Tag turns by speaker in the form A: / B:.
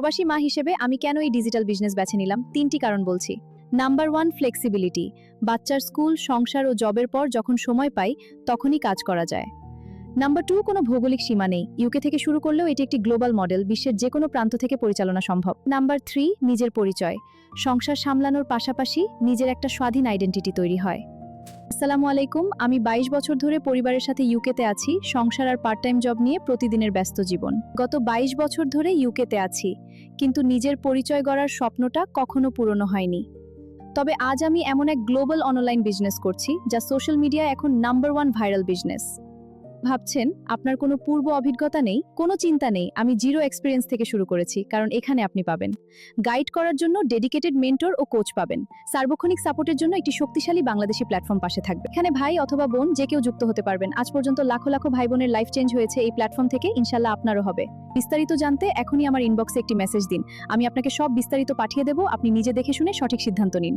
A: প্রবাসী মা হিসেবে আমি কেন এই ডিজিটাল বিজনেস বেছে নিলাম তিনটি কারণ বলছি। Number 1, flexibility. বাচ্চার স্কুল, সংসার ও জবের পর যখন সময় পাই তখনই কাজ করা যায়। নাম্বার 2, কোনো ভৌগোলিক সীমা নেই। ইউকে থেকে শুরু করলেও এটি একটি গ্লোবাল মডেল, বিশ্বের যে কোনো প্রান্ত থেকে পরিচালনা সম্ভব। নাম্বার 3, নিজের পরিচয়। সংসার সামলানোর পাশাপাশি নিজের একটা স্বাধীন আইডেন্টিটি তৈরি হয়। আসসালামু আলাইকুম, আমি 22 বছর ধরে পরিবারের সাথে ইউকেতে আছি, সংসার আর পার্ট টাইম জব নিয়ে প্রতিদিনের ব্যস্ত জীবন। গত 22 বছর ধরে ইউকেতে আছি, কিন্তু নিজের পরিচয় গড়ার স্বপ্নটা কখনো পূরণ হয়নি। তবে আজ আমি এমন এক গ্লোবাল অনলাইন বিজনেস করছি যা সোশ্যাল মিডিয়ায় এখন নাম্বার 1 ভাইরাল বিজনেস। ভাবছেন আপনার কোনো পূর্ব অভিজ্ঞতা নেই, কোনো চিন্তা নেই, আমি জিরো এক্সপিরিয়েন্স থেকে শুরু করেছি, কারণ এখানে আপনি পাবেন গাইড করার জন্য ডেডিকেটেড মেন্টর ও কোচ পাবেন। সার্বক্ষণিক সাপোর্টের জন্য একটি শক্তিশালী বাংলাদেশি প্ল্যাটফর্ম পাশে থাকবে। এখানে ভাই অথবা বোন যে কেউ যুক্ত হতে পারবেন। আজ পর্যন্ত লাখো লাখো ভাই বোনের লাইফ চেঞ্জ হয়েছে এই প্ল্যাটফর্ম থেকে, ইনশাল্লাহ আপনারও হবে। বিস্তারিত জানতে এখনই আমার ইনবক্সে একটি মেসেজ দিন, আমি আপনাকে সব বিস্তারিত পাঠিয়ে দেব। আপনি নিজে দেখে শুনে সঠিক সিদ্ধান্ত নিন।